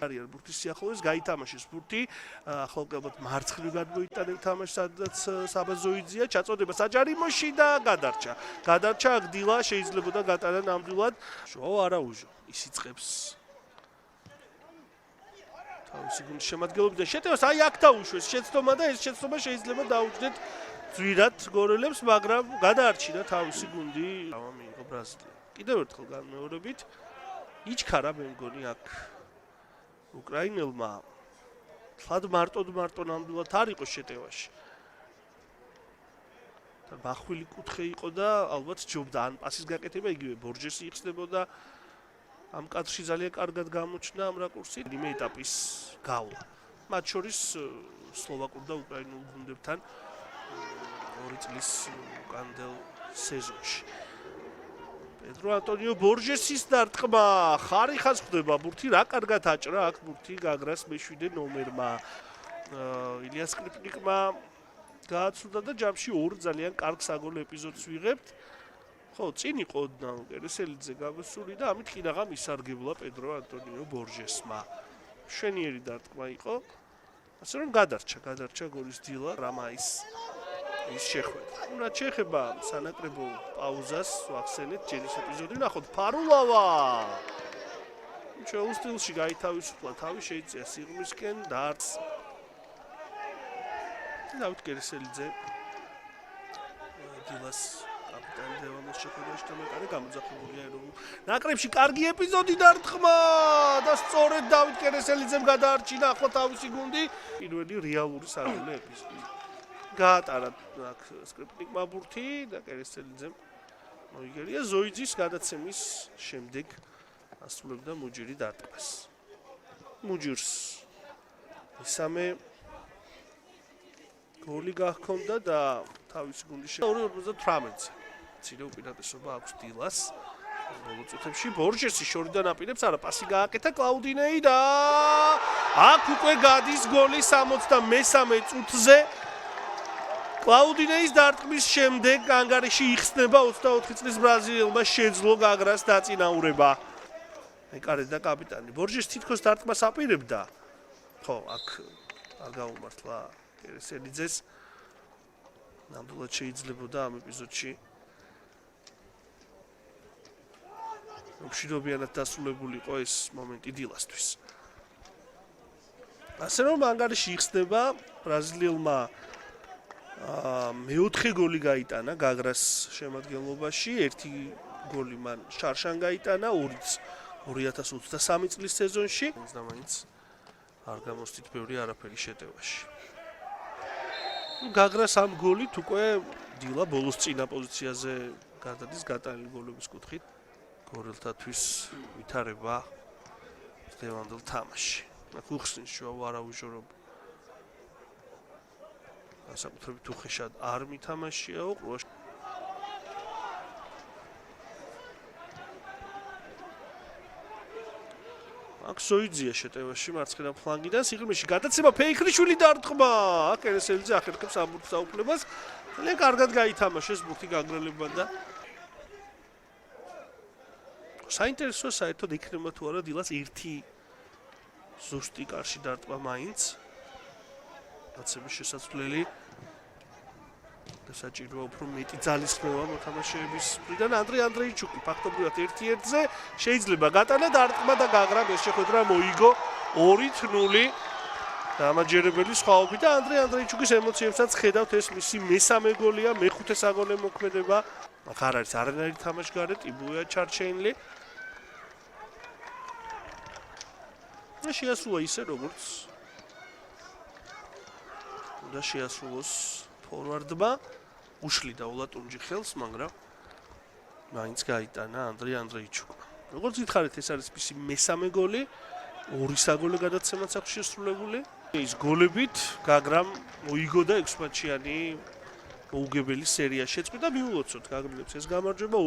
არიან ბურთის სიახლოვეს, გაითამაშეს ბურთი, ახალგაზრდად მარცხნივ გადმოიტანენ თამაშს, სადაც საბაზოიძეა, ჩაწოდება საჯარიმოში და გადარჩა. გადარჩა აგდილა, შეიძლებოდა გატანა ნამდვილად. შოუ არაუჟო, ის იწყებს თავისი გუნდის შემადგენლობიდან შეტევას, აი აქ დაუშვეს შეცდომა და ეს შეცდომა შეიძლება დაუჯდეთ ძვირად გორელებს, მაგრამ გადაარჩინა თავისი გუნდი. მიიღო ბრაზილია. კიდევ ერთხელ განმეორებით იჩქარა მე მგონი აქ უკრაინელმა თლად მარტო ნამდვილად არ იყო შეტევაში. და ბახვილი კუთხე იყო და ალბათ ჯობდა ან პასის გაკეთება, იგივე ბორჯესი იხსნებოდა. ამ კადრში ძალიან კარგად გამოჩნდა ამ რაკურსი იმ ეტაპის გავლა. მათ შორის სლოვაკურ და უკრაინულ გუნდებთან 2 წლის უკანდელ სეზონში. პედრო ანტონიო ბორჯესის დარტყმა, ხარიხას ხვდება ბურთი, რა კარგად აჭრა აქ ბურთი გაგრას მე-7 ნომერმა. ილიას სკრიპნიკმა გააცუდა და ჯამში 2 ძალიან კარგ საგოლო ეპიზოდს ვიღებთ. ხო, წინ იყო კერესელიძე გამოსული და ამით ყინაღამ ისარგებლა პედრო ანტონიო ბორჯესმა. მშვენიერი დარტყმა იყო. ასე რომ გადარჩა გოლის დილა რამაის ის შეხვედრა. უნდა შეეხება სანაკრებო პაუზას, ვახსენეთ ჯერ ის ეპიზოდი, ნახოთ ფარულავა. ჩვეულ სტილში გაითავისუფლა თავი, შეიწია სიღრმისკენ დარტს. დავით კერესელიძე დილას კაპიტანი დევანოს შეხვედრაში დამეკარე გამოძახებულია ეროვნულ ნაკრებში. კარგი ეპიზოდი დარტყმა და სწორედ დავით კერესელიძემ გადაარჩინა ახლა თავისი გუნდი. პირველი რეალური საგოლე ეპიზოდი. გაატარა აქ სკრიპნიკმა ბურთი და კერესელიძემ მოიგერია ზოიძის გადაცემის შემდეგ ასრულებდა მუჯირი დარტყმას. მუჯირს მესამე გოლი გახონდა და თავისი გუნდის 2:58-ზე მცირე უპირატესობა აქვს დილას. ბოლო წუთებში ბორჯესი შორიდან აპირებს, არა პასი გააკეთა კლაუდინეი და აქ უკვე გადის გოლი 63 წუთზე. კლაუდინეის დარტყმის შემდეგ ანგარიში იხსნება 24 წლის ბრაზილიელმა შეძლო გაგრას დაწინაურება. ეკარე და კაპიტანი ბორჯეს თითქოს დარტყმას აპირებდა. ხო, აქ არ გაუმართლა კერესელიძეს. ნამდვილად შეიძლებოდა ამ ეპიზოდში მშვიდობიანად დასრულებულიყო ეს მომენტი დილასთვის. ასე რომ ანგარიში იხსნება ბრაზილიელმა მეოთხე გოლი გაიტანა გაგრას შემადგენლობაში, 1 გოლი მან შარშან გაიტანა 2023 წლის სეზონში. და მაინც არ გამოსდით ბევრი არაფერი შეტევაში. გაგრას ამ გოლით უკვე დილა ბოლოს წინა პოზიციაზე გადადის გატანილი გოლების კუთხით. გორელთათვის ვითარება დღევანდელ თამაში. აქ უხსნის შოუ არაუჟო რომ საკუთრებით უხეშად არ მითამაშიაო ყრუაში. აქ ზოიძია შეტევაში მარცხენა ფლანგიდან სიღრმეში გადაცემა ფეიქრიშვილი დარტყმა. აქ კერესელიძე ახერხებს ამ ბურთს დაუყლებას. ძალიან კარგად გაითამაშეს ბურთი გაგრელებმა და საინტერესოა საერთოდ იქნება თუ არა დილას ერთი ზუსტი კარში დარტყმა მაინც. გაცემის შესაძლებელი და საჭიროა უფრო მეტი ძალისხმევა მოთამაშეების მხრიდან. ანდრე ანდრეიჩუკი ფაქტობრივად 1-1-ზე შეიძლება გატანა დარტყმა და გაგრამ ეს შეხვედრა მოიგო 2-0 დამაჯერებელი სხვაობით და ანდრე ანდრეიჩუკის ემოციებსაც ხედავთ, ეს მისი მესამე გოლია, მეხუთე საგოლე მოქმედება. აქ არ არის არანაირი თამაშგარე, ტიბუია ჩარჩენილი. და შეასრულა ისე როგორც და შეასრულოს ფორვარდმა, უშლიდა ოლატუნჯი ხელს, მაგრამ მაინც გაიტანა ანდრე ანდრეიჩუკმა. როგორც გითხარით, ეს არის მისი მესამე გოლი, 2 საგოლე გადაცემაც აქვს შესრულებული. ის გოლებით გაგრამ მოიგო და 6 მატჩიანი მოუგებელი სერია შეწყვიტა. მიულოცოთ გაგრილებს ეს გამარჯვება.